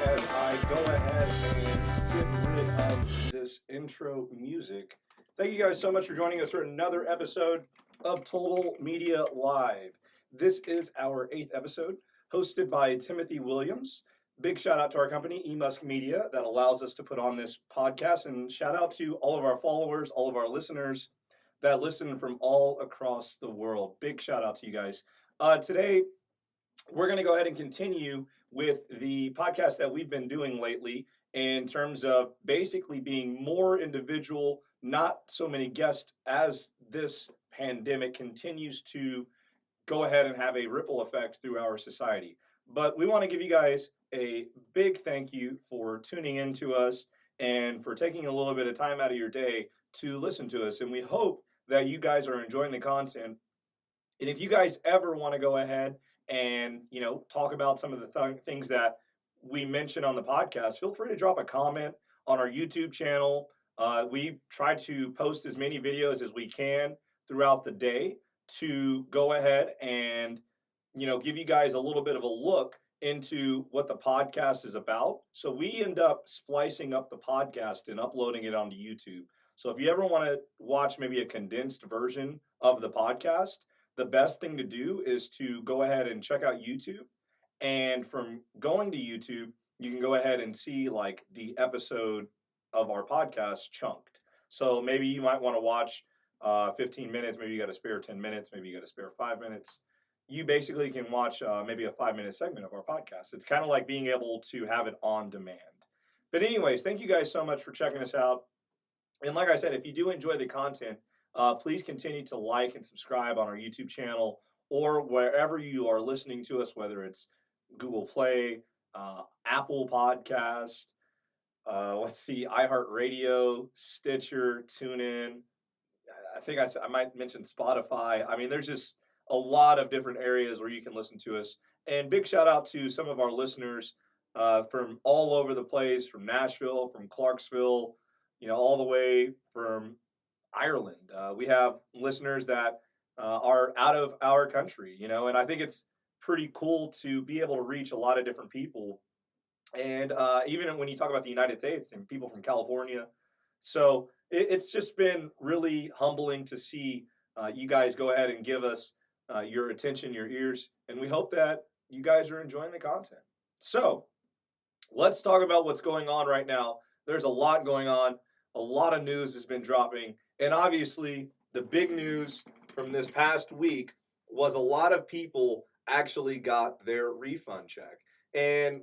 as I go ahead and get rid of this intro music. Thank you guys so much for joining us for another episode of Total Media Live. This is our 8th episode, hosted by Timothy Williams. Big shout out to our company, eMusk Media, that allows us to put on this podcast. And shout out to all of our followers, all of our listeners that listen from all across the world. Big shout out to you guys. Today, we're going to go ahead and continue with the podcast that we've been doing lately in terms of basically being more individual, not so many guests as this pandemic continues to go ahead and have a ripple effect through our society. But we want to give you guys a big thank you for tuning in to us and for taking a little bit of time out of your day to listen to us. And we hope that you guys are enjoying the content. And if you guys ever want to go ahead and talk about some of the things that we mentioned on the podcast, feel free to drop a comment on our YouTube channel. We try to post as many videos as we can throughout the day to go ahead and give you guys a little bit of a look into what the podcast is about. So we end up splicing up the podcast and uploading it onto YouTube. So if you ever want to watch maybe a condensed version of the podcast, the best thing to do is to go ahead and check out YouTube. And from going to YouTube, you can go ahead and see like the episode of our podcast chunked. So maybe you might want to watch 15 minutes, maybe you got to spare 10 minutes, maybe you got to spare 5 minutes. You basically can watch maybe a 5-minute segment of our podcast. It's kind of like being able to have it on demand. But anyways, thank you guys so much for checking us out. And like I said, if you do enjoy the content, please continue to like and subscribe on our YouTube channel or wherever you are listening to us, whether it's Google Play, Apple Podcast, iHeartRadio, Stitcher, TuneIn. I think I might mention Spotify. I mean, there's just a lot of different areas where you can listen to us. And big shout out to some of our listeners from all over the place, from Nashville, from Clarksville, all the way from Ireland. We have listeners that are out of our country, and I think it's pretty cool to be able to reach a lot of different people. And even when you talk about the United States and people from California. So it's just been really humbling to see you guys go ahead and give us your attention, your ears, and we hope that you guys are enjoying the content. So let's talk about what's going on right now. There's a lot going on. A lot of news has been dropping. And obviously, the big news from this past week was a lot of people actually got their refund check. And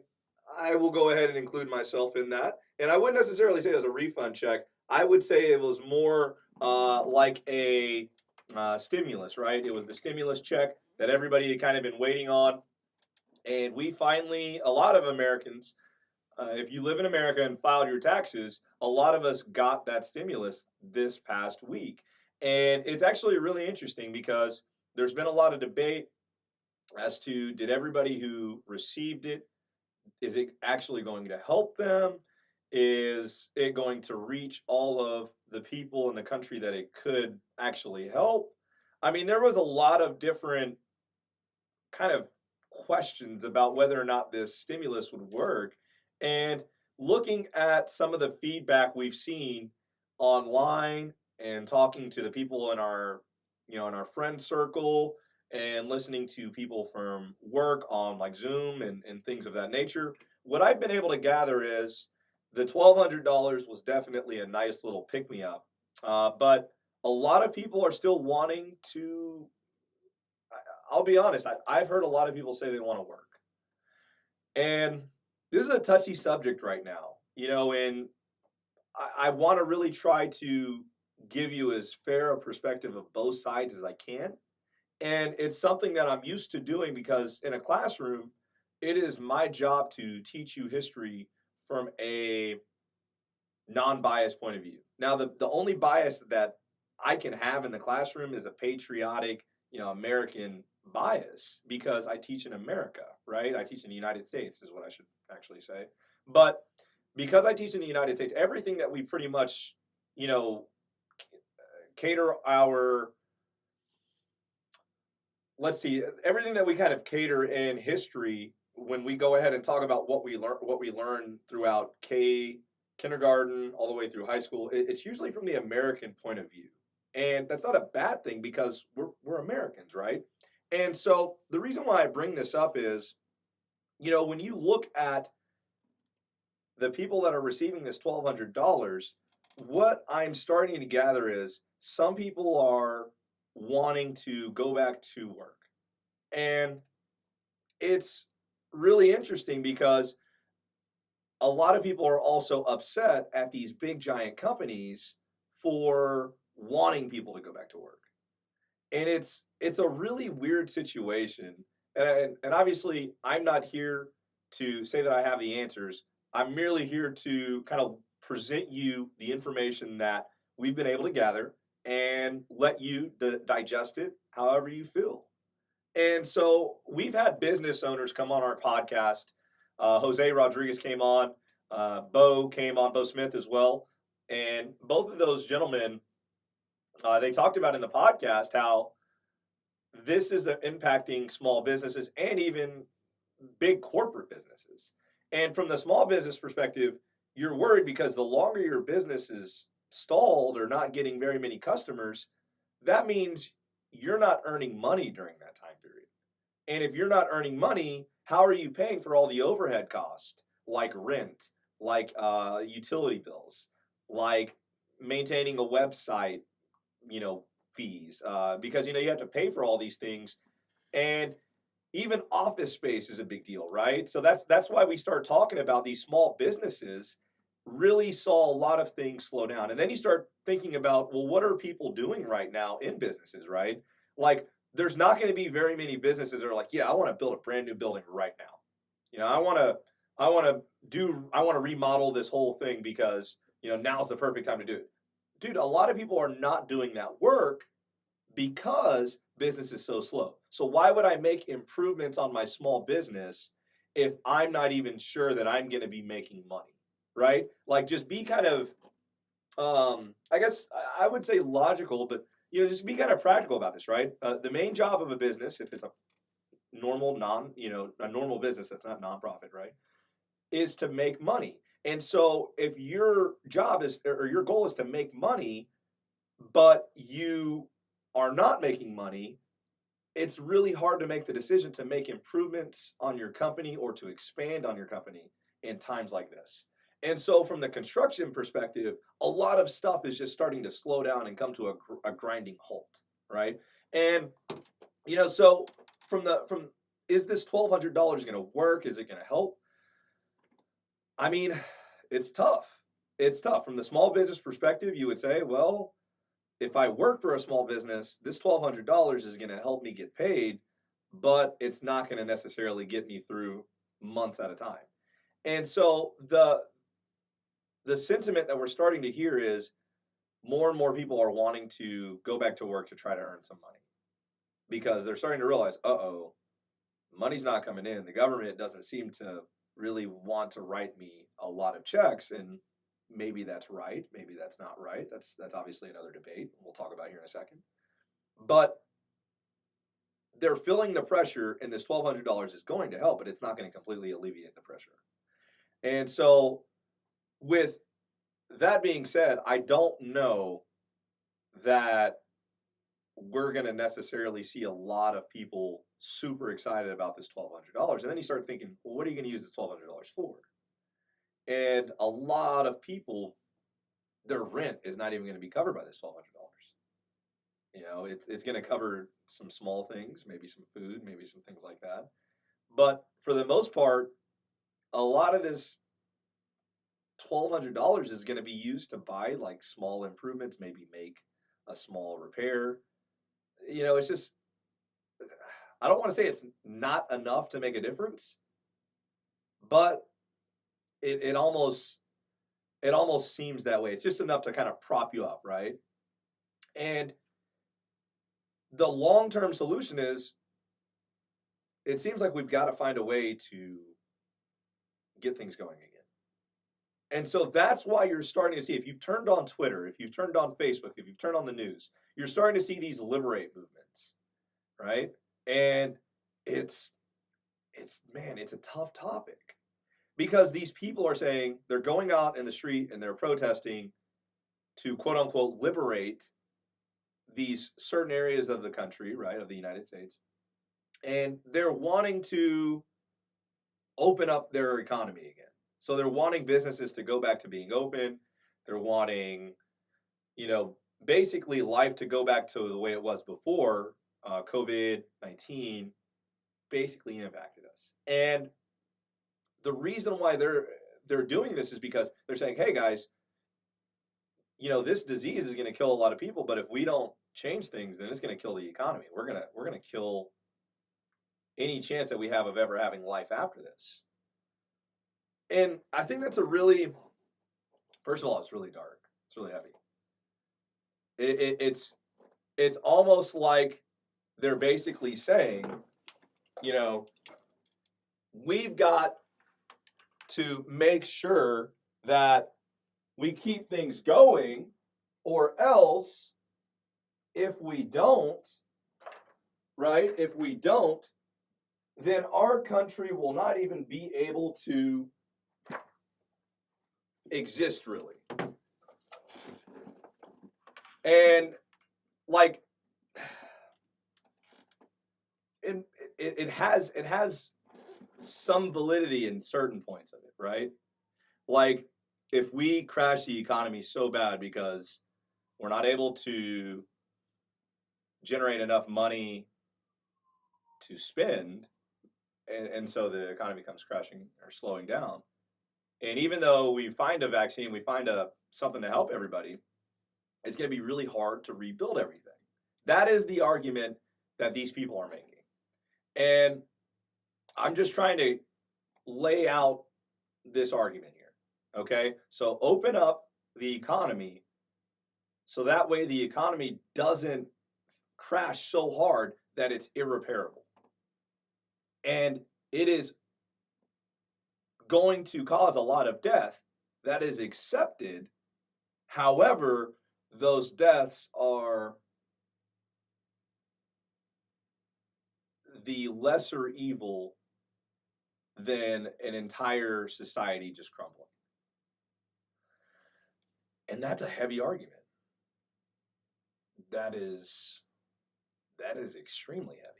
I will go ahead and include myself in that. And I wouldn't necessarily say it was a refund check. I would say it was more like a stimulus, right? It was the stimulus check that everybody had kind of been waiting on. And we finally, a lot of Americans, if you live in America and filed your taxes, a lot of us got that stimulus this past week. And it's actually really interesting because there's been a lot of debate as to did everybody who received it, is it actually going to help them? Is it going to reach all of the people in the country that it could actually help? I mean, there was a lot of different kind of questions about whether or not this stimulus would work. And looking at some of the feedback we've seen online and talking to the people in our, in our friend circle and listening to people from work on like Zoom and things of that nature, what I've been able to gather is the $1,200 was definitely a nice little pick-me-up. But a lot of people are still wanting to, I'll be honest, I've heard a lot of people say they want to work. And this is a touchy subject right now, and I want to really try to give you as fair a perspective of both sides as I can. And it's something that I'm used to doing because in a classroom, it is my job to teach you history from a non-biased point of view. Now, the only bias that I can have in the classroom is a patriotic, American bias because I teach in America, right? I teach in the United States is what I should actually say. But because I teach in the United States, everything that we pretty much, cater our, everything that we kind of cater in history when we go ahead and talk about what we learn throughout kindergarten all the way through high school, it's usually from the American point of view, and that's not a bad thing because we're Americans, right? And so the reason why I bring this up is, when you look at the people that are receiving this $1,200, what I'm starting to gather is some people are wanting to go back to work. And it's really interesting because a lot of people are also upset at these big giant companies for wanting people to go back to work. And it's a really weird situation. And obviously I'm not here to say that I have the answers. I'm merely here to kind of present you the information that we've been able to gather and let you digest it however you feel. And so we've had business owners come on our podcast. Jose Rodriguez came on, Bo came on, Bo Smith as well. And both of those gentlemen, they talked about in the podcast how this is impacting small businesses and even big corporate businesses. And from the small business perspective, you're worried because the longer your business is stalled or not getting very many customers, that means you're not earning money during that time period. And if you're not earning money, how are you paying for all the overhead costs like rent, like utility bills, like maintaining a website, fees, because you have to pay for all these things, and even office space is a big deal, right? So that's why we start talking about these small businesses really saw a lot of things slow down. And then you start thinking about, well, what are people doing right now in businesses, right? Like there's not going to be very many businesses that are like, yeah, I want to build a brand new building right now. I want to remodel this whole thing because, now's the perfect time to do it. Dude, a lot of people are not doing that work because business is so slow. So why would I make improvements on my small business if I'm not even sure that I'm going to be making money, right? Like just be kind of, I guess I would say logical, but just be kind of practical about this, right? The main job of a business, if it's a normal business that's not nonprofit, right, is to make money. And so if your job is or your goal is to make money, but you are not making money, it's really hard to make the decision to make improvements on your company or to expand on your company in times like this. And so from the construction perspective, a lot of stuff is just starting to slow down and come to a grinding halt, right? And so from is this $1,200 going to work? Is it going to help? I mean, it's tough. It's tough. From the small business perspective, you would say, well, if I work for a small business, this $1,200 is going to help me get paid, but it's not going to necessarily get me through months at a time. And so the sentiment that we're starting to hear is more and more people are wanting to go back to work to try to earn some money because they're starting to realize, money's not coming in. The government doesn't seem to really want to write me a lot of checks, and maybe that's right, maybe that's not right. That's obviously another debate we'll talk about here in a second. But they're feeling the pressure, and this $1,200 is going to help, but it's not going to completely alleviate the pressure. And so with that being said, I don't know that we're going to necessarily see a lot of people super excited about this $1,200. And then you start thinking, well, what are you going to use this $1,200 for? And a lot of people, their rent is not even going to be covered by this $1,200. It's going to cover some small things, maybe some food, maybe some things like that. But for the most part, a lot of this $1,200 is going to be used to buy like small improvements, maybe make a small repair. It's just, I don't want to say it's not enough to make a difference, but it almost seems that way. It's just enough to kind of prop you up, right? And the long-term solution is, it seems like we've got to find a way to get things going again. And so that's why you're starting to see, if you've turned on Twitter, if you've turned on Facebook, if you've turned on the news, you're starting to see these liberate movements, right? And it's it's a tough topic because these people are saying they're going out in the street and they're protesting to quote unquote liberate these certain areas of the country, right, of the United States, and they're wanting to open up their economy again. So they're wanting businesses to go back to being open. They're wanting, you know, basically life to go back to the way it was before COVID-19 basically impacted us. And the reason why they're doing this is because they're saying, "Hey guys, you know, this disease is going to kill a lot of people, but if we don't change things, then it's going to kill the economy. We're going to kill any chance that we have of ever having life after this." And I think that's a really, first of all, it's really dark. It's really heavy. It's almost like they're basically saying, you know, we've got to make sure that we keep things going, or else if we don't, right, if we don't, then our country will not even be able to exist really. And like it has some validity in certain points of it, right? Like if we crash the economy so bad because we're not able to generate enough money to spend, and so the economy comes crashing or slowing down. And even though we find a vaccine, we find something to help everybody, it's going to be really hard to rebuild everything. That is the argument that these people are making. And I'm just trying to lay out this argument here. Okay? So open up the economy so that way the economy doesn't crash so hard that it's irreparable. And it is going to cause a lot of death. That is accepted. However, those deaths are the lesser evil than an entire society just crumbling. And that's a heavy argument. That is extremely heavy.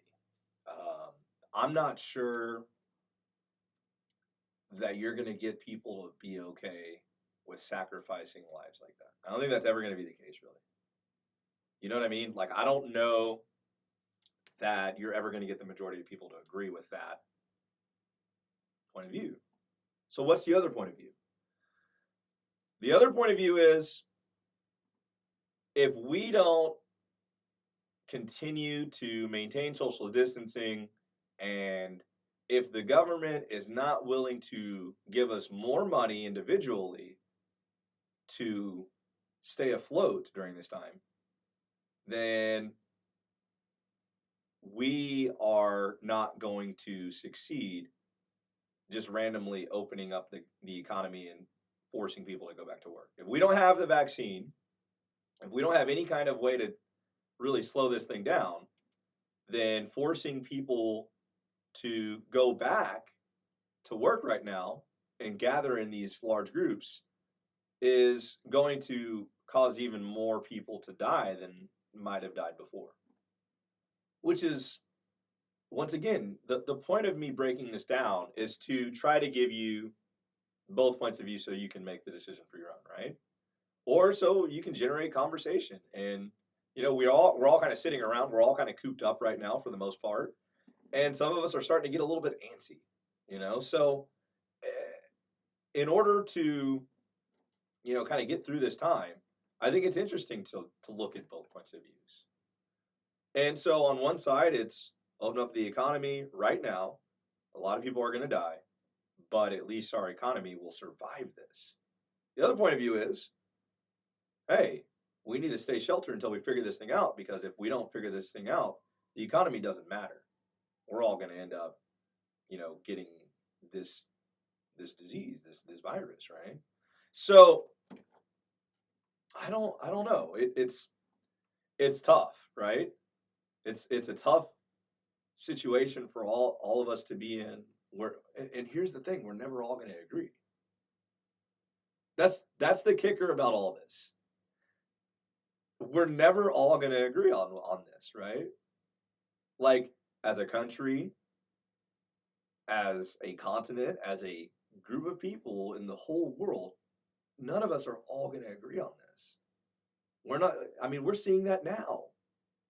I'm not sure that you're going to get people to be okay with sacrificing lives like that. I don't think that's ever going to be the case, really. You know what I mean? Like, I don't know that you're ever going to get the majority of people to agree with that point of view. So what's the other point of view? The other point of view is if we don't continue to maintain social distancing, and if the government is not willing to give us more money individually to stay afloat during this time, then we are not going to succeed just randomly opening up the economy and forcing people to go back to work. If we don't have the vaccine, if we don't have any kind of way to really slow this thing down, then forcing people to go back to work right now and gather in these large groups is going to cause even more people to die than might have died before. Which is, once again, the point of me breaking this down is to try to give you both points of view so you can make the decision for your own, right? Or so you can generate conversation. And you know, we're all kind of sitting around, we're all kind of cooped up right now for the most part. And some of us are starting to get a little bit antsy, you know? So in order to, you know, kind of get through this time, I think it's interesting to look at both points of views. And so on one side, it's open up the economy right now. A lot of people are going to die, but at least our economy will survive this. The other point of view is, hey, we need to stay sheltered until we figure this thing out, because if we don't figure this thing out, the economy doesn't matter. We're all going to end up, you know, getting this disease, this virus, right? So I don't know. It's tough, right? It's a tough situation for all of us to be in. Where and here's the thing: we're never all going to agree. That's the kicker about all this. We're never all going to agree on this, right? Like as a country, as a continent, as a group of people in the whole world, none of us are all going to agree on this. We're not, I mean, we're seeing that now,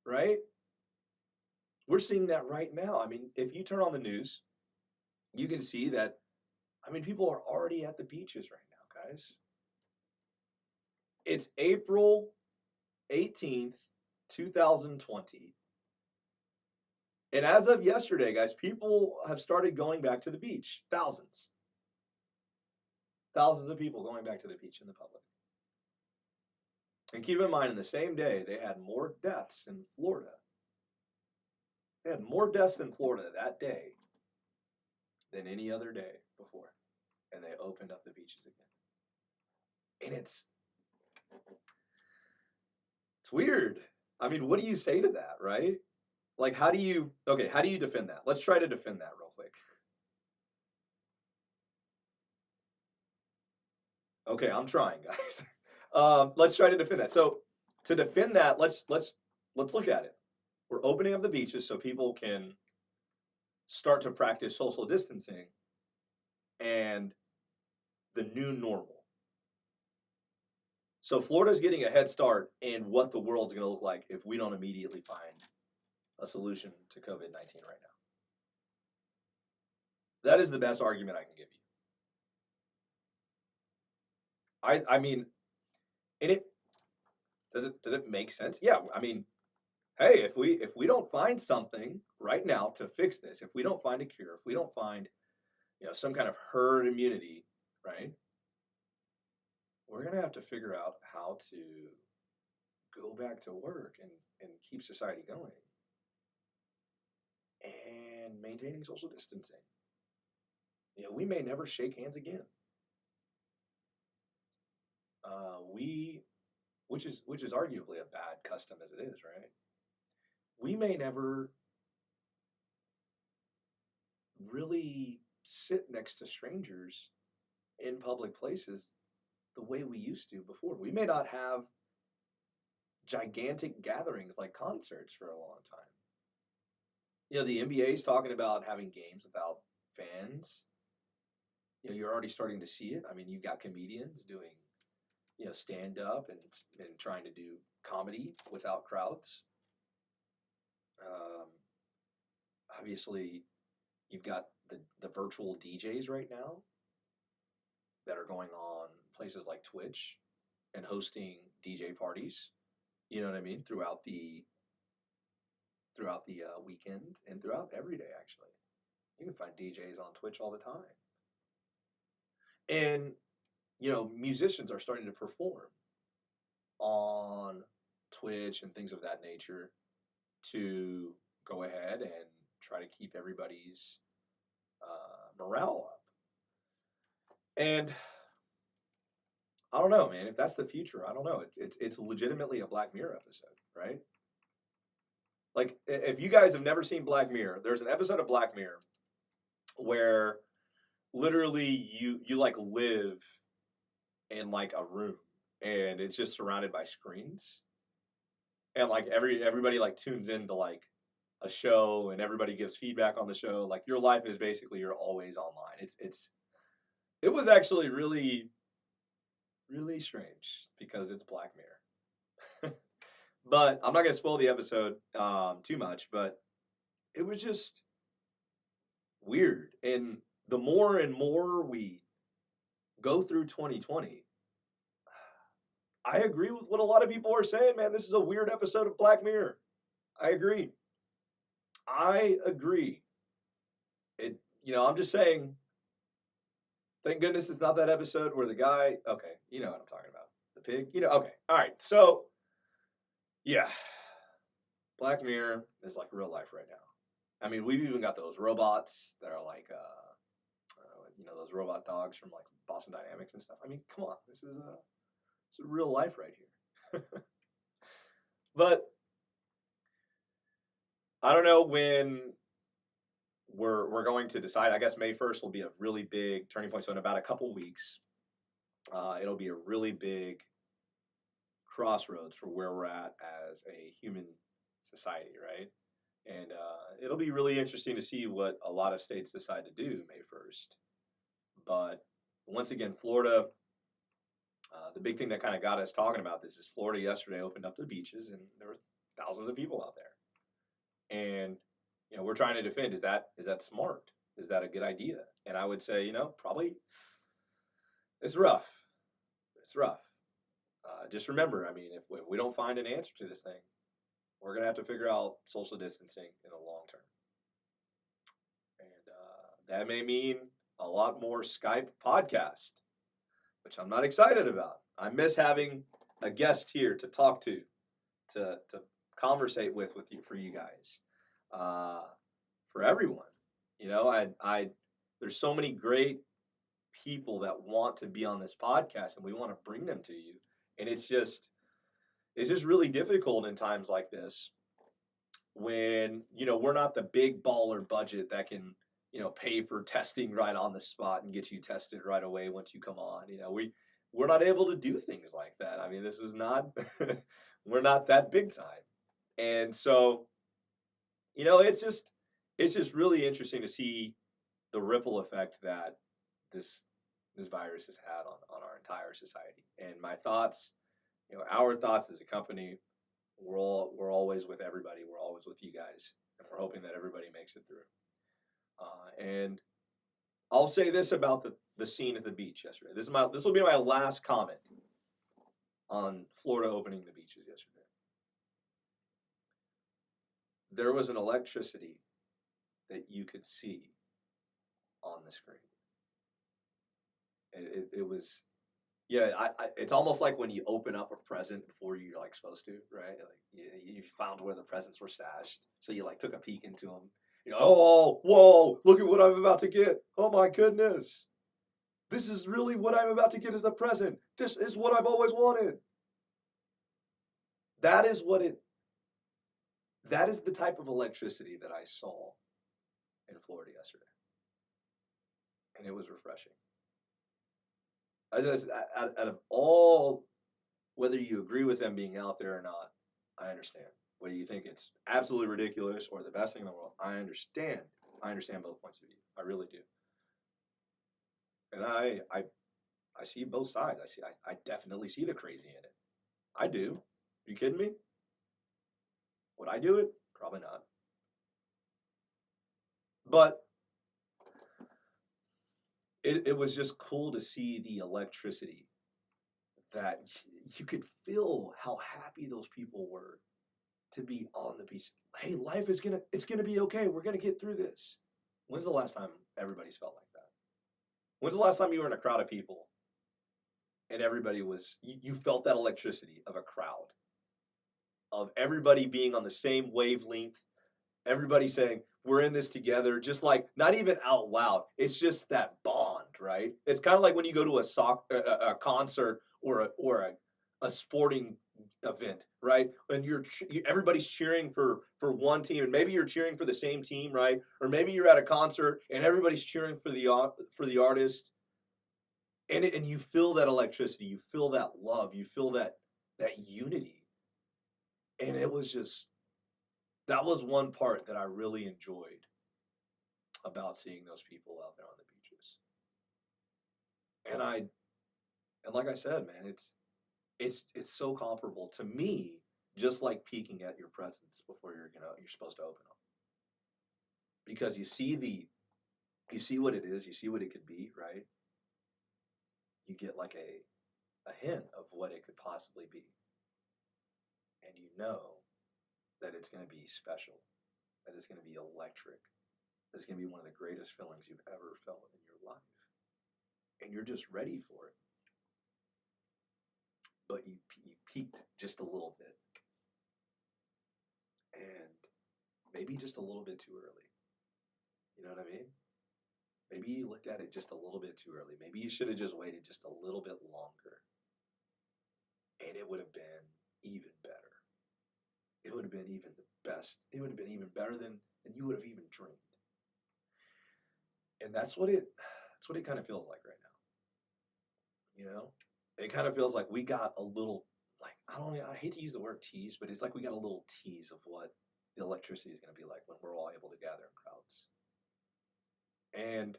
right? We're seeing that right now. I mean, if you turn on the news, you can see that, I mean, people are already at the beaches right now, guys. It's April 18th, 2020. And as of yesterday, guys, people have started going back to the beach. Thousands. Thousands of people going back to the beach in the public. And keep in mind, in the same day, they had more deaths in Florida. They had more deaths in Florida that day than any other day before. And they opened up the beaches again. And it's weird. I mean, what do you say to that, right? Like, how do you defend that? Let's try to defend that real quick. Okay, I'm trying, guys. Let's try to defend that. So to defend that, let's look at it. We're opening up the beaches so people can start to practice social distancing and the new normal. So Florida's getting a head start in what the world's going to look like if we don't immediately find a solution to COVID-19 right now. That is the best argument I can give you. I mean, and it does it make sense? Yeah, I mean, hey, if we don't find something right now to fix this, if we don't find a cure, if we don't find, some kind of herd immunity, right? We're going to have to figure out how to go back to work and keep society going and maintaining social distancing. We may never shake hands again. Which is arguably a bad custom as it is, right? We may never really sit next to strangers in public places the way we used to before. We may not have gigantic gatherings like concerts for a long time. The NBA is talking about having games without fans. You're already starting to see it. I mean, you've got comedians doing, stand up and trying to do comedy without crowds. Obviously, you've got the virtual DJs right now that are going on places like Twitch and hosting DJ parties. You know what I mean? Throughout the weekend and throughout every day, actually. You can find DJs on Twitch all the time. And, musicians are starting to perform on Twitch and things of that nature to go ahead and try to keep everybody's morale up. And I don't know, man, if that's the future, I don't know. It's legitimately a Black Mirror episode, right? Like, if you guys have never seen Black Mirror, there's an episode of Black Mirror where literally you like live in like a room and it's just surrounded by screens. And like everybody like tunes into like a show and everybody gives feedback on the show. Like your life is basically you're always online. It was actually really, really strange because it's Black Mirror. But I'm not going to spoil the episode too much, but it was just weird. And the more and more we go through 2020, I agree with what a lot of people are saying, man. This is a weird episode of Black Mirror. I agree. I'm just saying, thank goodness it's not that episode where the guy, okay, you know what I'm talking about. The pig, okay. All right. So, yeah, Black Mirror is like real life right now. I mean, we've even got those robots that are like, those robot dogs from like Boston Dynamics and stuff. I mean, come on, this is real life right here. But I don't know when we're going to decide. I guess May 1st will be a really big turning point. So in about a couple weeks, it'll be a really big crossroads for where we're at as a human society, right? And it'll be really interesting to see what a lot of states decide to do May 1st. But once again, Florida, the big thing that kind of got us talking about this is Florida yesterday opened up the beaches and there were thousands of people out there. And we're trying to defend, is that smart? Is that a good idea? And I would say, probably it's rough. It's rough. Just remember, I mean, if we don't find an answer to this thing, we're going to have to figure out social distancing in the long term. And that may mean a lot more Skype podcast, which I'm not excited about. I miss having a guest here to talk to conversate with you, for you guys, for everyone. There's so many great people that want to be on this podcast, and we want to bring them to you. And it's just really difficult in times like this when, we're not the big baller budget that can, pay for testing right on the spot and get you tested right away once you come on. We're not able to do things like that. I mean, this is not, we're not that big time. And so, it's just really interesting to see the ripple effect that this virus has had on our entire society. And my thoughts, our thoughts as a company, we're always with everybody. We're always with you guys, and we're hoping that everybody makes it through. And I'll say this about the scene at the beach yesterday. This will be my last comment on Florida opening the beaches yesterday. There was an electricity that you could see on the screen. It was, it's almost like when you open up a present before you're like supposed to, right? Like you found where the presents were stashed, so you like took a peek into them. Oh, whoa! Look at what I'm about to get. Oh my goodness! This is really what I'm about to get as a present. This is what I've always wanted. That is the type of electricity that I saw in Florida yesterday, and it was refreshing. Out of all, whether you agree with them being out there or not, I understand. Whether you think it's absolutely ridiculous or the best thing in the world, I understand. I understand both points of view. I really do. And I see both sides. I definitely see the crazy in it. I do. Are you kidding me? Would I do it? Probably not. But it was just cool to see the electricity, that you could feel how happy those people were to be on the beach. Hey, life is it's gonna be okay. We're gonna get through this. When's the last time everybody's felt like that? When's the last time you were in a crowd of people and everybody you felt that electricity of a crowd, of everybody being on the same wavelength, everybody saying, we're in this together, just like, not even out loud. It's just that bond, right? It's kind of like when you go to a concert or a sporting event, right? And everybody's cheering for one team, and maybe you're cheering for the same team, right? Or maybe you're at a concert and everybody's cheering for the artist, and you feel that electricity, you feel that love, you feel that unity, and it was just. That was one part that I really enjoyed about seeing those people out there on the beaches. And like I said, man, it's so comparable to me, just like peeking at your presents before you're supposed to open them. Because you see what it is, you see what it could be, right? You get like a hint of what it could possibly be. And you know that it's going to be special, that it's going to be electric, that it's going to be one of the greatest feelings you've ever felt in your life. And you're just ready for it. But you peaked just a little bit. And maybe just a little bit too early. You know what I mean? Maybe you looked at it just a little bit too early. Maybe you should have just waited just a little bit longer. And it would have been even better. It would have been even the best. It would have been even better than you would have even dreamed. And that's what it kind of feels like right now. It kind of feels like we got a little, like, I hate to use the word tease, but it's like we got a little tease of what the electricity is going to be like when we're all able to gather in crowds. And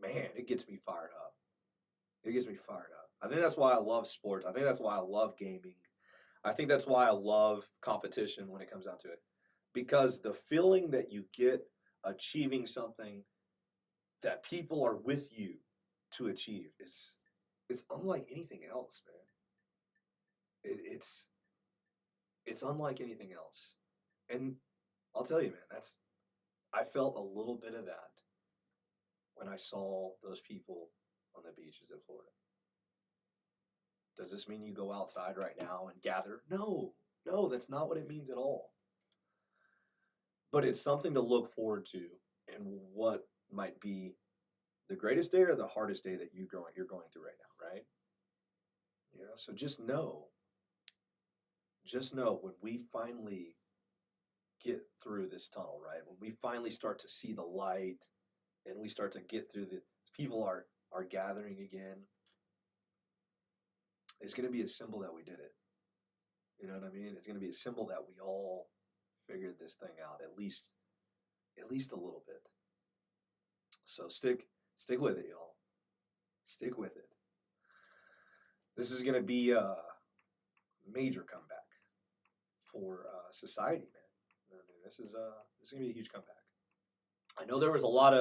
man, it gets me fired up. It gets me fired up. I think that's why I love sports. I think that's why I love gaming. I think that's why I love competition when it comes down to it. Because the feeling that you get achieving something that people are with you to achieve is it's unlike anything else, man. It's unlike anything else. And I'll tell you, man, I felt a little bit of that when I saw those people on the beaches of Florida. Does this mean you go outside right now and gather? No, no, that's not what it means at all. But it's something to look forward to, and what might be the greatest day or the hardest day that you're going through right now, right? So just know when we finally get through this tunnel, right? When we finally start to see the light and we start to get through people are gathering again, it's going to be a symbol that we did it. You know what I mean? It's going to be a symbol that we all figured this thing out, at least a little bit. So stick with it, y'all. Stick with it. This is going to be a major comeback for society, man. I mean, this is going to be a huge comeback. I know there was a lot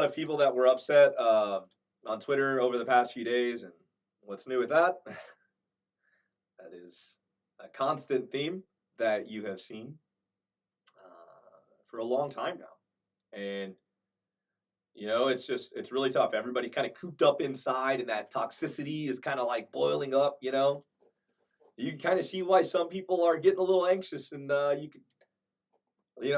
of people that were upset on Twitter over the past few days, and what's new with that? That is a constant theme that you have seen for a long time now. And it's really tough. Everybody's kind of cooped up inside, and that toxicity is kind of like boiling up. You can kind of see why some people are getting a little anxious, and I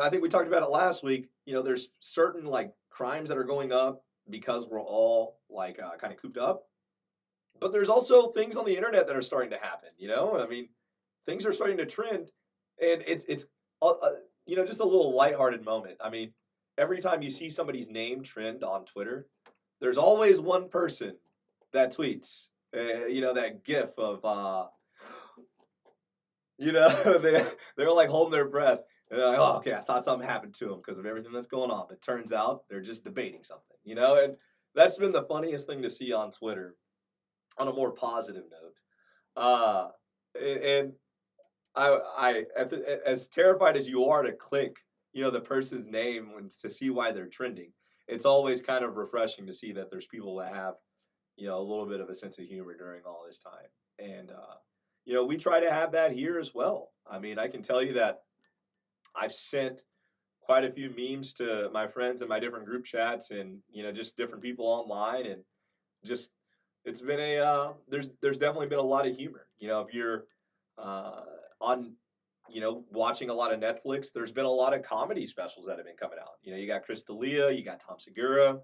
think we talked about it last week. There's certain like crimes that are going up because we're all like kind of cooped up, but there's also things on the internet that are starting to happen. I mean, things are starting to trend, and it's just a little lighthearted moment. I mean, every time you see somebody's name trend on Twitter, there's always one person that tweets, that GIF of, they're like holding their breath. And they're like, oh, okay, I thought something happened to them because of everything that's going on. But turns out they're just debating something, and that's been the funniest thing to see on Twitter on a more positive note. And as terrified as you are to click, the person's name to see why they're trending, it's always kind of refreshing to see that there's people that have, a little bit of a sense of humor during all this time. And, we try to have that here as well. I mean, I can tell you that I've sent quite a few memes to my friends in my different group chats and, just different people online, and just, it's been there's definitely been a lot of humor. If you're on, watching a lot of Netflix, there's been a lot of comedy specials that have been coming out. You got Chris D'Elia, you got Tom Segura.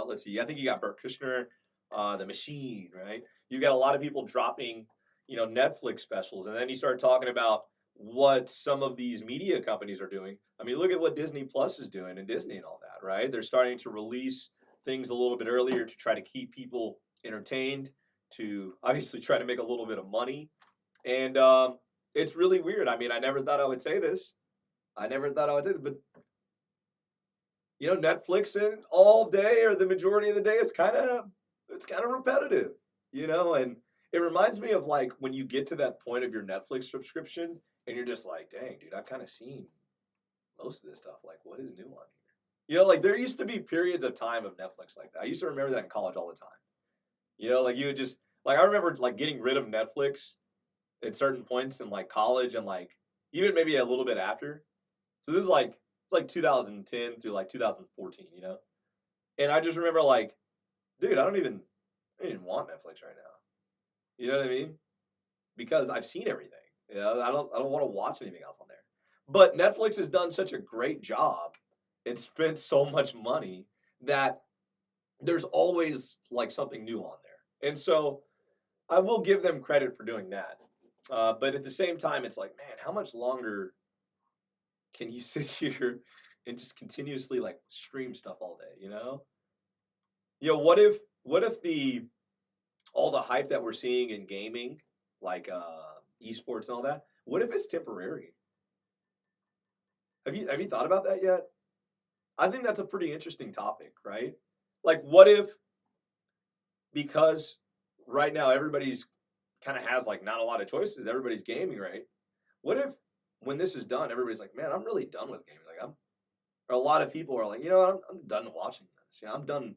Let's see, I think you got Bert Kushner, The Machine, right? You got a lot of people dropping, Netflix specials, and then you start talking about what some of these media companies are doing. I mean, look at what Disney Plus is doing, and Disney and all that, right? They're starting to release things a little bit earlier to try to keep people entertained, to obviously try to make a little bit of money. And it's really weird. I mean, I never thought I would say this, but Netflix and all day, or the majority of the day, it's kind of repetitive, and it reminds me of like when you get to that point of your Netflix subscription and you're just like, dang, dude, I've kind of seen most of this stuff. Like, what is new on here? Like there used to be periods of time of Netflix like that. I used to remember that in college all the time. Like you would just, like, I remember like getting rid of Netflix at certain points in like college and like even maybe a little bit after. So this is like, it's like 2010 through like 2014, And I just remember like, dude, I don't even want Netflix right now. You know what I mean? Because I've seen everything. I don't want to watch anything else on there. But Netflix has done such a great job and spent so much money that there's always like something new on there. And so I will give them credit for doing that. But at the same time, it's like, man, how much longer can you sit here and just continuously like stream stuff all day, you know? What if the all the hype that we're seeing in gaming, like esports and all that, what if it's temporary? Have you thought about that yet? I think that's a pretty interesting topic, right? Like what if because right now everybody's kind of has like not a lot of choices, everybody's gaming, right? What if when this is done, everybody's like, man, I'm really done with gaming. Like or a lot of people are like, you know, I'm done watching this. I'm done.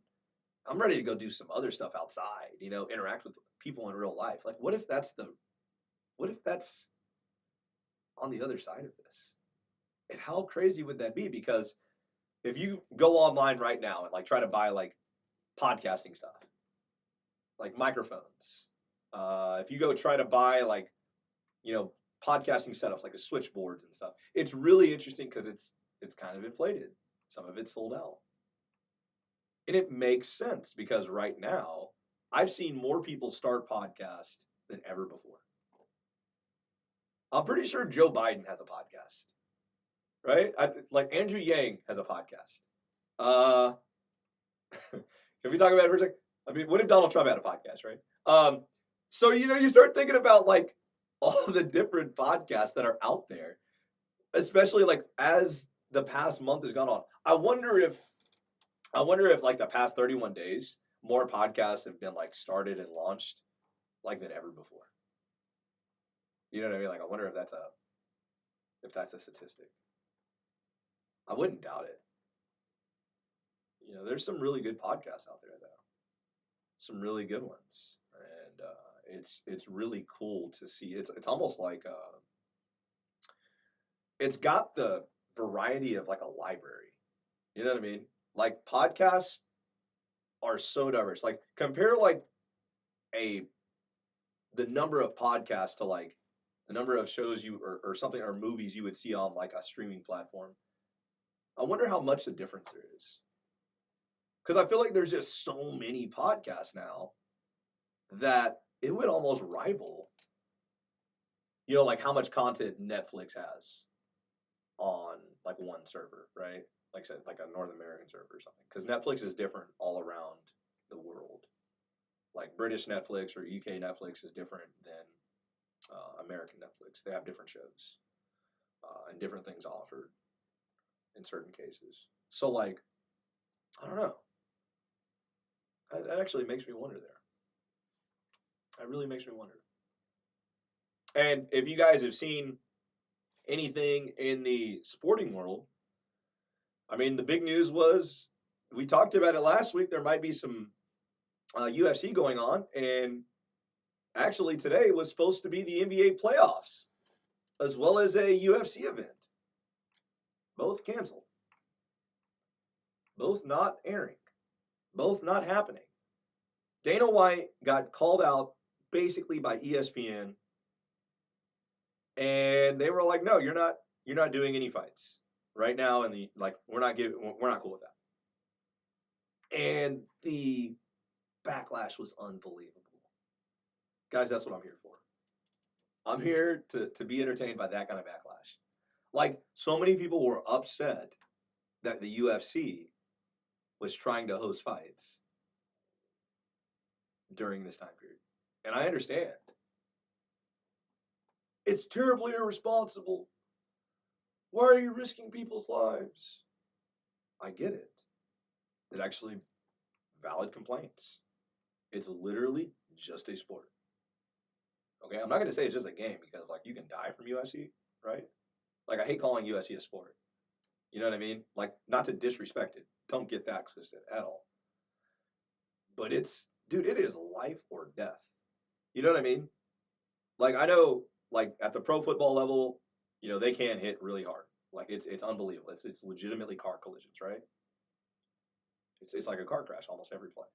I'm ready to go do some other stuff outside. Interact with people in real life. Like, what if that's on the other side of this? And how crazy would that be? Because if you go online right now and like try to buy like podcasting stuff, like microphones, if you go try to buy like, you know, podcasting setups like the switchboards and stuff, it's really interesting because it's kind of inflated. Some of it's sold out. And it makes sense because right now I've seen more people start podcasts than ever before. I'm pretty sure Joe Biden has a podcast, right? Like Andrew Yang has a podcast. Uh, can we talk about it for a second? I mean, what if Donald Trump had a podcast, right? So you start thinking about like all the different podcasts that are out there, especially like as the past month has gone on. I wonder if like the past 31 days, more podcasts have been like started and launched like than ever before. You know what I mean? Like I wonder if that's a statistic. I wouldn't doubt it. There's some really good podcasts out there though. Some really good ones. And it's really cool to see. It's almost like it's got the variety of like a library. You know what I mean? Like podcasts are so diverse. Like compare like the number of podcasts to like the number of shows or something or movies you would see on like a streaming platform. I wonder how much the difference there is. Because I feel like there's just so many podcasts now that it would almost rival, like how much content Netflix has on like one server, right? Like I said, like a North American server or something. Because Netflix is different all around the world. Like British Netflix or UK Netflix is different than American Netflix. They have different shows and different things offered in certain cases. So like, I don't know. That actually makes me wonder there. That really makes me wonder. And if you guys have seen anything in the sporting world, I mean, the big news was, we talked about it last week, there might be some UFC going on, and actually today was supposed to be the NBA playoffs, as well as a UFC event. Both canceled. Both not airing. Both not happening. Dana White got called out basically by ESPN, and they were like, "No, you're not doing any fights right now." And we're not cool with that. And the backlash was unbelievable, guys. That's what I'm here for. I'm here to be entertained by that kind of backlash. Like so many people were upset that the UFC was trying to host fights during this time period. And I understand. It's terribly irresponsible. Why are you risking people's lives? I get it. It's actually valid complaints. It's literally just a sport. Okay, I'm not going to say it's just a game because like you can die from UFC, right? Like I hate calling UFC a sport. You know what I mean? Like not to disrespect it. Don't get that twisted at all. But it is life or death. You know what I mean? Like I know, like at the pro football level, they can hit really hard. Like it's unbelievable. It's legitimately car collisions, right? It's like a car crash almost every play.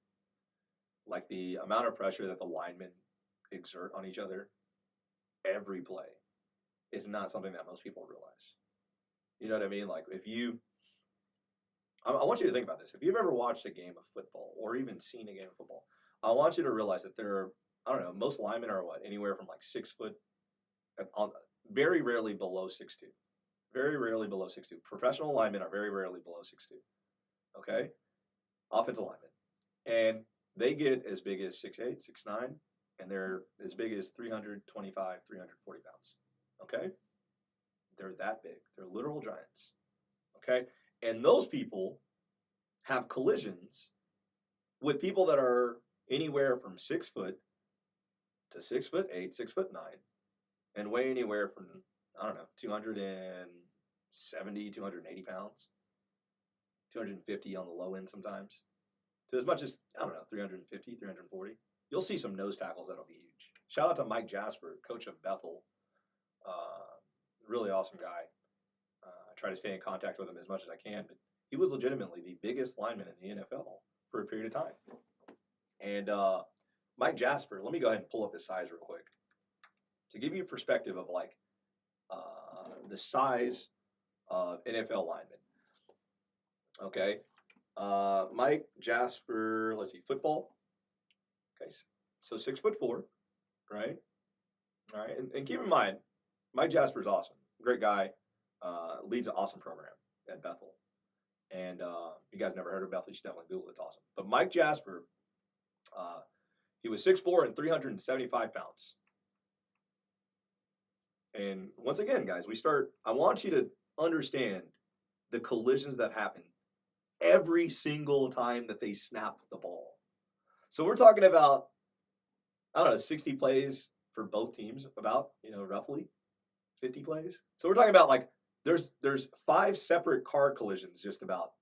Like the amount of pressure that the linemen exert on each other every play is not something that most people realize. You know what I mean? Like I want you to think about this. If you've ever watched a game of football or even seen a game of football, I want you to realize that there are, I don't know, most linemen are anywhere from like 6 foot, very rarely below 6'2". Very rarely below 6'2". Professional linemen are very rarely below 6'2". Okay? Offensive linemen. And they get as big as 6'8", 6'9", and they're as big as 325, 340 pounds. Okay? They're that big. They're literal giants. Okay? And those people have collisions with people that are anywhere from 6 foot to 6'8", 6'9", and weigh anywhere from, I don't know, 270, 280 pounds, 250 on the low end sometimes, to as much as, I don't know, 350, 340. You'll see some nose tackles that'll be huge. Shout out to Mike Jasper, coach of Bethel. Really awesome guy. I try to stay in contact with him as much as I can, but he was legitimately the biggest lineman in the NFL for a period of time. And Mike Jasper, let me go ahead and pull up his size real quick to give you a perspective of like the size of NFL linemen. Okay. Mike Jasper, let's see, football. Okay, so 6'4", right? All right, and keep in mind, Mike Jasper is awesome, great guy, leads an awesome program at Bethel. And you guys never heard of Bethel, you should definitely Google it, it's awesome. But Mike Jasper, he was 6'4" and 375 pounds. And once again, guys, I want you to understand the collisions that happen every single time that they snap the ball. So we're talking about, I don't know, 60 plays for both teams, about, roughly 50 plays. So we're talking about like there's 5 separate car collisions just about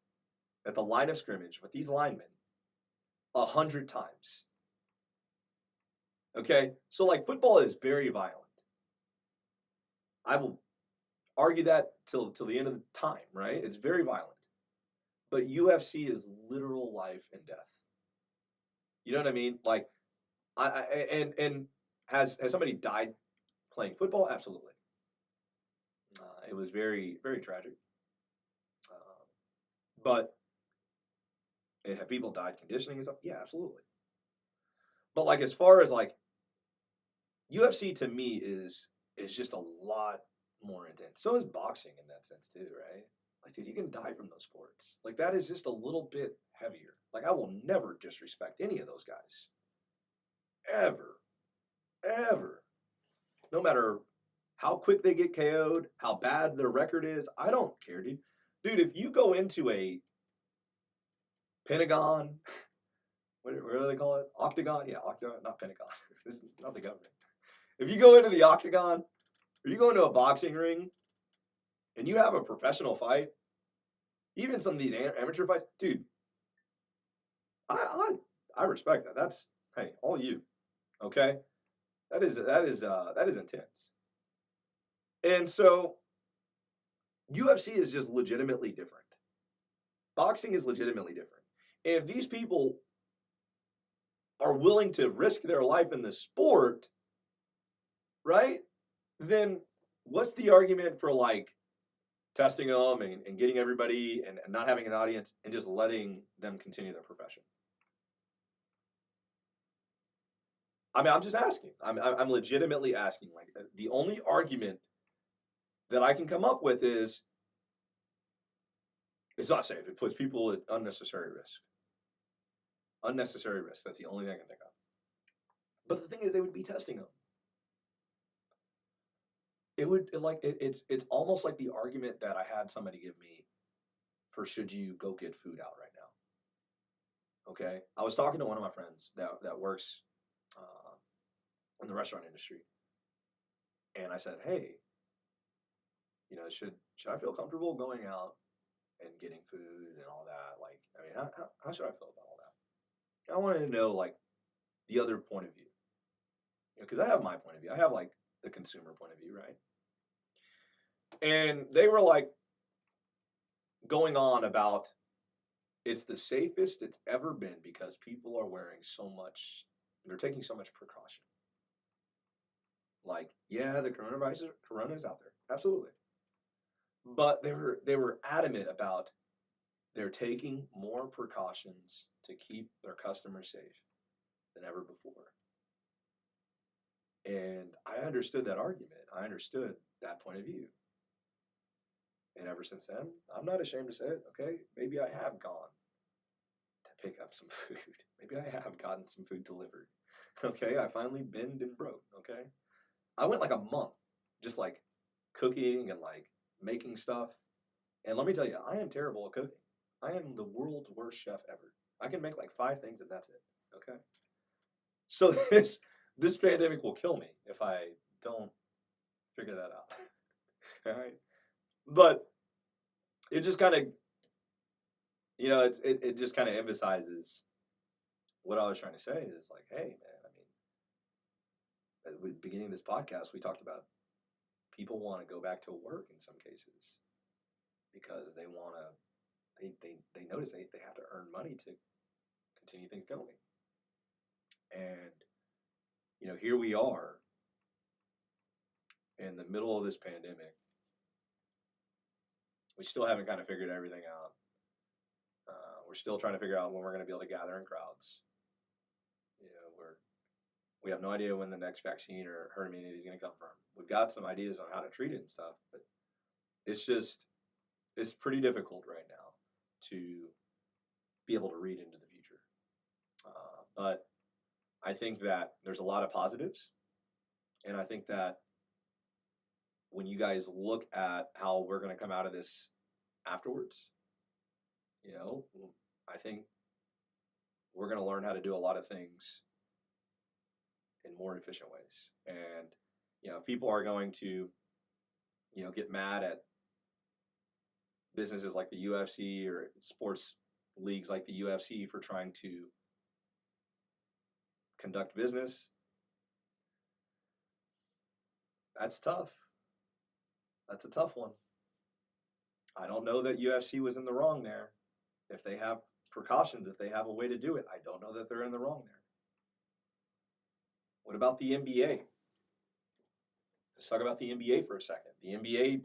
at the line of scrimmage with these linemen 100 times. Okay, so like football is very violent. I will argue that till the end of the time, right? It's very violent. But UFC is literal life and death. You know what I mean? Like, and has somebody died playing football? Absolutely. It was very, very tragic. But have people died conditioning and stuff? Yeah, absolutely. But like as far as like UFC to me is just a lot more intense. So is boxing in that sense too, right? Like, dude, you can die from those sports. Like, that is just a little bit heavier. Like, I will never disrespect any of those guys. Ever. Ever. No matter how quick they get KO'd, how bad their record is, I don't care, dude. Dude, if you go into a Pentagon, what do they call it? Octagon? Yeah, Octagon, not Pentagon. This is not the government. If you go into the Octagon, or you go into a boxing ring, and you have a professional fight, even some of these amateur fights, dude, I respect that. That's, hey, all you, okay? That is intense. And so UFC is just legitimately different. Boxing is legitimately different. And if these people are willing to risk their life in the sport, right, then what's the argument for like testing them and getting everybody and not having an audience and just letting them continue their profession? I mean, I'm just asking. I'm legitimately asking. Like, the only argument that I can come up with is it's not safe. It puts people at unnecessary risk. Unnecessary risk. That's the only thing I can think of. But the thing is, they would be testing them. It's almost like the argument that I had somebody give me for should you go get food out right now. Okay, I was talking to one of my friends that works in the restaurant industry, and I said, hey, should I feel comfortable going out and getting food and all that? Like, I mean, how should I feel about all that? I wanted to know like the other point of view, because I have my point of view. I have like the consumer point of view, right? And they were like going on about it's the safest it's ever been because people are wearing so much, they're taking so much precaution. Like, yeah, the corona is out there, absolutely. But they were adamant about they're taking more precautions to keep their customers safe than ever before. And I understood that argument. I understood that point of view. And ever since then, I'm not ashamed to say it, okay? Maybe I have gone to pick up some food. Maybe I have gotten some food delivered. Okay, I finally bend and broke, okay? I went like a month just like cooking and like making stuff. And let me tell you, I am terrible at cooking. I am the world's worst chef ever. I can make like 5 things and that's it, okay? So this pandemic will kill me if I don't figure that out. All right. But it just kind of, it just kind of emphasizes what I was trying to say is like, hey, man, I mean, at the beginning of this podcast, we talked about people want to go back to work in some cases because they want to, they notice they have to earn money to continue things going. And, here we are in the middle of this pandemic. We still haven't kind of figured everything out. We're still trying to figure out when we're going to be able to gather in crowds. We have no idea when the next vaccine or herd immunity is going to come from. We've got some ideas on how to treat it and stuff, but it's pretty difficult right now to be able to read into the future. But I think that there's a lot of positives, and I think that when you guys look at how we're going to come out of this afterwards, I think we're going to learn how to do a lot of things in more efficient ways. And, if people are going to, get mad at businesses like the UFC or sports leagues like the UFC for trying to conduct business, that's tough. That's a tough one. I don't know that UFC was in the wrong there. If they have precautions, if they have a way to do it, I don't know that they're in the wrong there. What about the NBA? Let's talk about the NBA for a second. The NBA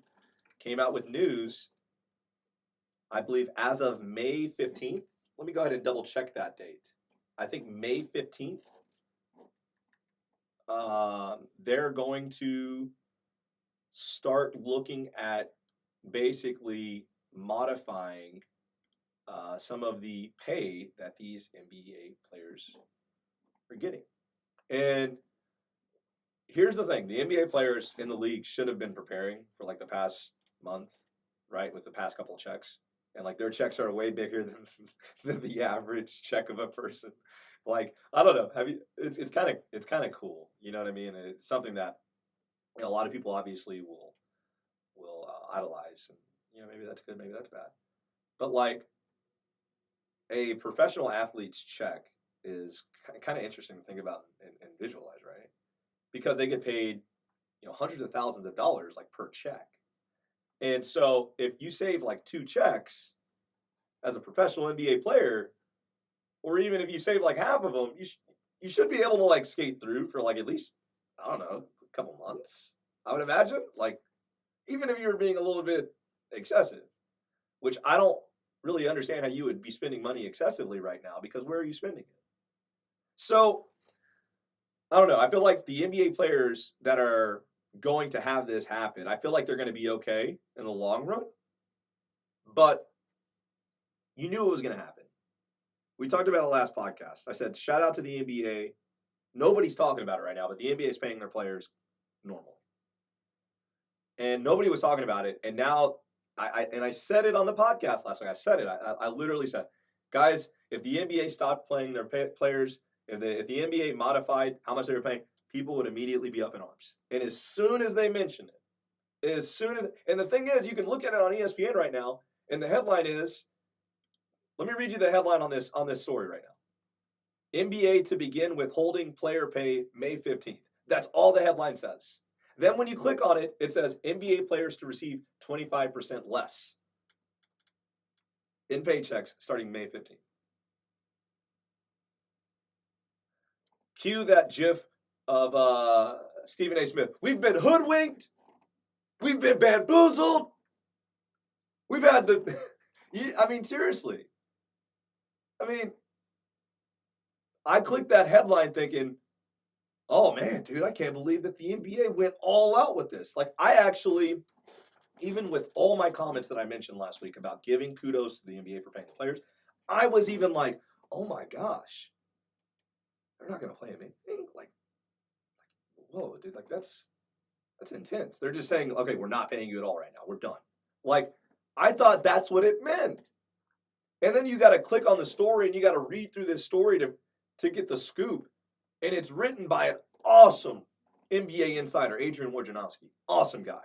came out with news, I believe, as of May 15th. Let me go ahead and double check that date. I think May 15th. They're going to start looking at basically modifying some of the pay that these NBA players are getting. And here's the thing. The NBA players in the league should have been preparing for like the past month, right, with the past couple of checks. And like their checks are way bigger than the average check of a person. Like, I don't know. It's kind of cool. You know what I mean? And it's something that a lot of people obviously will idolize, and maybe that's good, maybe that's bad. But like a professional athlete's check is kind of interesting to think about and visualize, right? Because they get paid, hundreds of thousands of dollars like per check. And so if you save like 2 checks as a professional NBA player, or even if you save like half of them, you should be able to like skate through for like at least, I don't know, a couple months, I would imagine. Like, even if you were being a little bit excessive, which I don't really understand how you would be spending money excessively right now, because where are you spending it? So, I don't know. I feel like the NBA players that are going to have this happen, I feel like they're going to be okay in the long run. But you knew it was going to happen. We talked about it last podcast. I said, shout out to the NBA. Nobody's talking about it right now, but the NBA is paying their players normally. And nobody was talking about it. And now, I said it on the podcast last week. I said it. I literally said, guys, if the NBA stopped playing their players, if the NBA modified how much they were paying, people would immediately be up in arms. And as soon as they mention it, and the thing is, you can look at it on ESPN right now, and the headline is, let me read you the headline on this story right now. NBA to begin withholding player pay May 15th. That's all the headline says. Then when you click on it, it says NBA players to receive 25% less in paychecks starting May 15th. Cue that gif of Stephen A. Smith. We've been hoodwinked. We've been bamboozled. We've had seriously. I clicked that headline thinking, oh man, dude, I can't believe that the NBA went all out with this. Like, I actually even with all my comments that I mentioned last week about giving kudos to the NBA for paying the players, I was even like, oh my gosh, they're not going to play him anything? Like, whoa, dude, like that's intense. They're just saying, okay, we're not paying you at all right now. We're done. Like, I thought that's what it meant. And then you got to click on the story and you got to read through this story to get the scoop. And it's written by an awesome NBA insider, Adrian Wojnarowski. Awesome guy.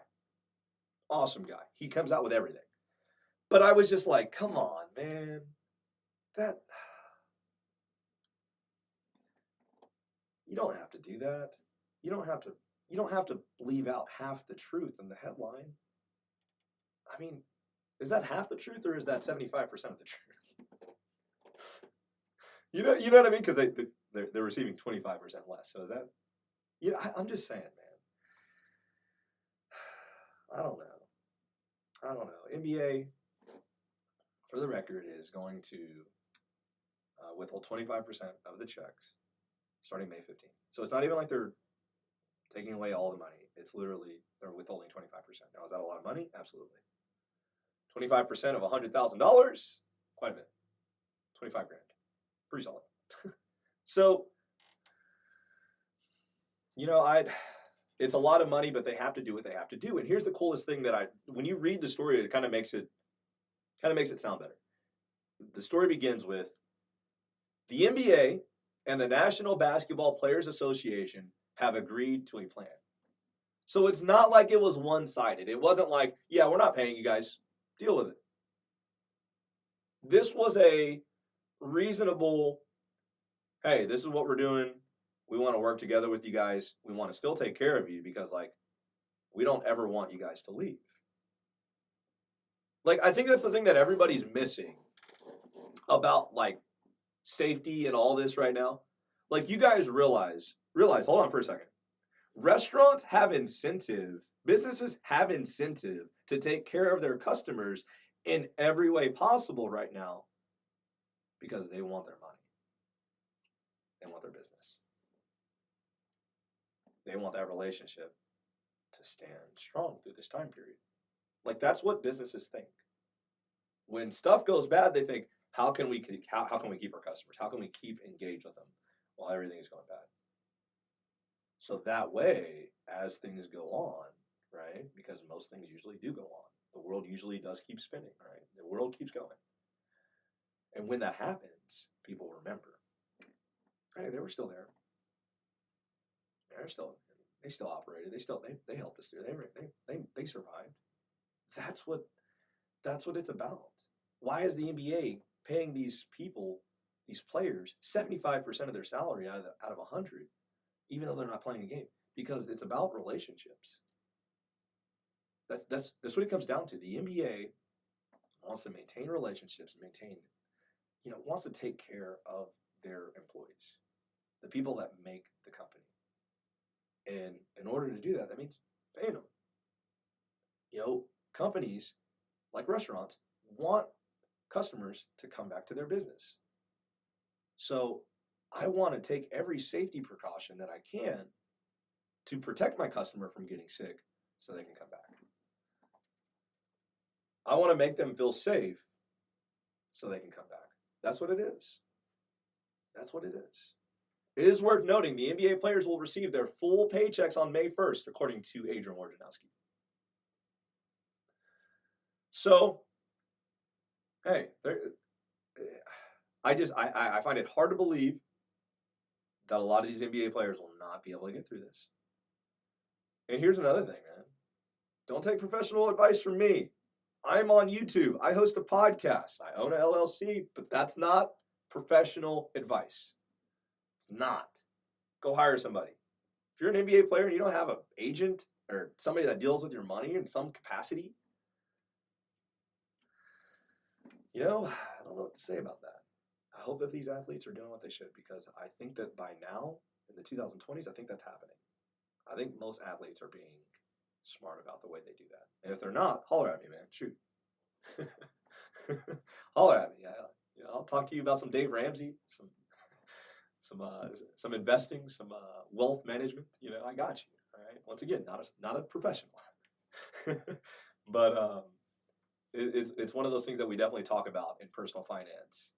Awesome guy. He comes out with everything. But I was just like, come on, man. That you don't have to do that. You don't have to leave out half the truth in the headline. I mean, is that half the truth or is that 75% of the truth? You know what I mean? Because they're receiving 25% less. So is that? I'm just saying, man. I don't know. NBA, for the record, is going to withhold 25% of the checks starting May 15th. So it's not even like they're taking away all the money. It's literally they're withholding 25%. Now, is that a lot of money? Absolutely. 25% of $100,000, quite a bit. 25 grand, pretty solid. So, it's a lot of money, but they have to do what they have to do. And here's the coolest thing when you read the story, it kind of makes it sound better. The story begins with the NBA and the National Basketball Players Association have agreed to a plan. So it's not like it was one-sided. It wasn't like, yeah, we're not paying you guys. Deal with it. This was a reasonable, hey, this is what we're doing. We want to work together with you guys. We want to still take care of you because, we don't ever want you guys to leave. I think that's the thing that everybody's missing about, safety and all this right now. You guys realize, hold on for a second. Restaurants have incentive, businesses have incentive to take care of their customers in every way possible right now because they want their money. They want their business. They want that relationship to stand strong through this time period. That's what businesses think. When stuff goes bad, they think, how can we keep our customers? How can we keep engaged with them while everything is going bad? So that way, as things go on, right? Because most things usually do go on. The world usually does keep spinning, right? The world keeps going. And when that happens, people remember, hey, they were still there. They still operated. They helped us through. They survived. That's what it's about. Why is the NBA paying these people, these players, 75% of their salary out of 100, even though they're not playing a game? Because it's about relationships. That's what it comes down to. The NBA wants to maintain relationships, wants to take care of their employees, the people that make the company. And in order to do that, that means paying them. Companies like restaurants want customers to come back to their business. So I want to take every safety precaution that I can to protect my customer from getting sick so they can come back. I want to make them feel safe so they can come back. That's what it is. That's what it is. It is worth noting the NBA players will receive their full paychecks on May 1st, according to Adrian Wojnarowski. So, hey, I find it hard to believe that a lot of these NBA players will not be able to get through this. And here's another thing, man. Don't take professional advice from me. I'm on YouTube. I host a podcast. I own an LLC, but that's not professional advice. It's not. Go hire somebody. If you're an NBA player and you don't have an agent or somebody that deals with your money in some capacity, I don't know what to say about that. I hope that these athletes are doing what they should because I think that by now, in the 2020s, I think that's happening. I think most athletes are being smart about the way they do that. And if they're not, holler at me, man. Shoot. Holler at me. I'll talk to you about some Dave Ramsey, some investing, some wealth management. I got you. All right. Once again, not a professional, But it's one of those things that we definitely talk about in personal finance.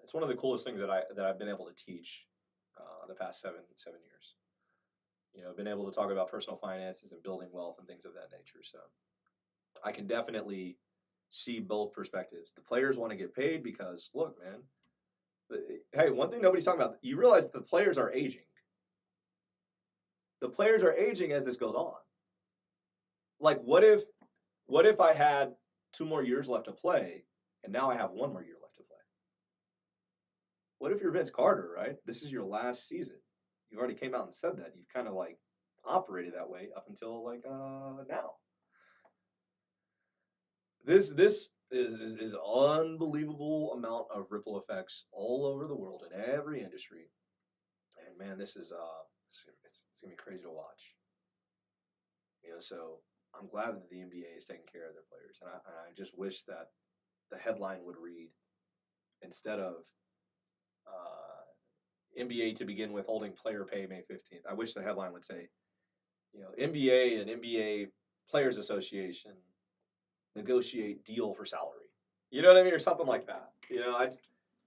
It's one of the coolest things that I've been able to teach the past seven years. I've been able to talk about personal finances and building wealth and things of that nature. So I can definitely see both perspectives. The players want to get paid because, look, man, hey, one thing nobody's talking about, you realize that the players are aging. The players are aging as this goes on. Like, what if I had 2 more years left to play, and now I have 1 more year left to play? What if you're Vince Carter, right? This is your last season. You already came out and said that. You've kind of like operated that way up until like now. This is unbelievable amount of ripple effects all over the world in every industry, and man, this is it's gonna be crazy to watch. So I'm glad that the NBA is taking care of their players, and I just wish that the headline would read, instead of NBA to begin with holding player pay May 15th. I wish the headline would say, NBA and NBA Players Association negotiate deal for salary. You know what I mean? Or something like that.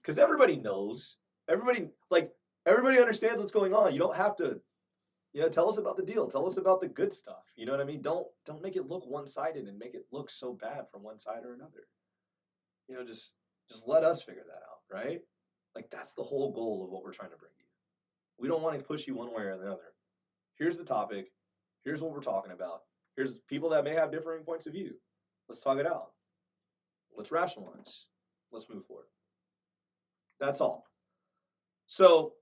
Because everybody knows. Everybody understands what's going on. You don't have to, tell us about the deal. Tell us about the good stuff. You know what I mean? Don't make it look one-sided and make it look so bad from one side or another. Just let us figure that out, right? Like, that's the whole goal of what we're trying to bring you. We don't want to push you one way or the other. Here's the topic. Here's what we're talking about. Here's people that may have differing points of view. Let's talk it out. Let's rationalize. Let's move forward. That's all. So,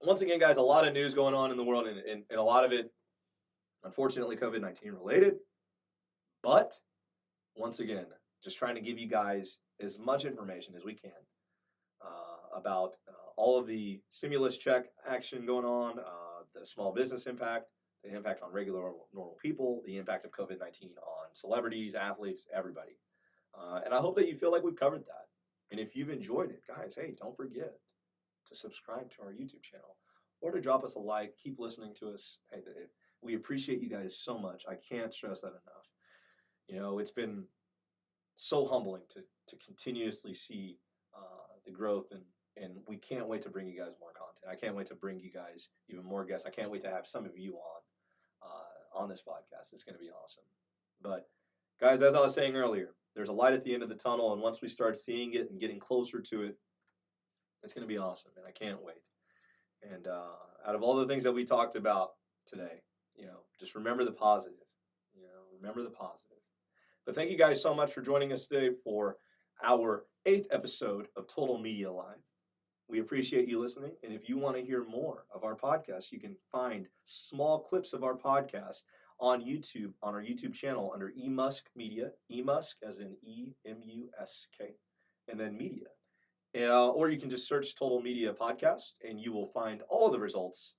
once again, guys, a lot of news going on in the world, and a lot of it, unfortunately, COVID-19 related. But, once again, just trying to give you guys as much information as we can about all of the stimulus check action going on, the small business impact, the impact on regular, normal people, the impact of COVID-19 on celebrities, athletes, everybody. And I hope that you feel like we've covered that. And if you've enjoyed it, guys, hey, don't forget to subscribe to our YouTube channel or to drop us a like. Keep listening to us. Hey, we appreciate you guys so much. I can't stress that enough. It's been so humbling to continuously see the growth, and we can't wait to bring you guys more content. I can't wait to bring you guys even more guests. I can't wait to have some of you on this podcast. It's going to be awesome. But guys, as I was saying earlier, there's a light at the end of the tunnel, and once we start seeing it and getting closer to it, it's going to be awesome, and I can't wait. And out of all the things that we talked about today, just remember the positive. Remember the positive. But thank you guys so much for joining us today for our 8th episode of Total Media Live. We appreciate you listening, and if you want to hear more of our podcast, you can find small clips of our podcast on YouTube, on our YouTube channel under eMusk Media, eMusk as in E-M-U-S-K, and then Media. Or you can just search Total Media Podcast, and you will find all of the results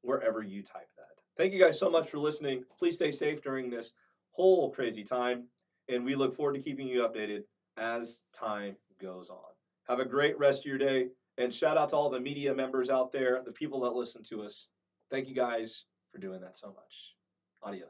wherever you type that. Thank you guys so much for listening. Please stay safe during this whole crazy time, and we look forward to keeping you updated as time goes on. Have a great rest of your day, and shout out to all the media members out there, the people that listen to us. Thank you guys for doing that so much. Adios.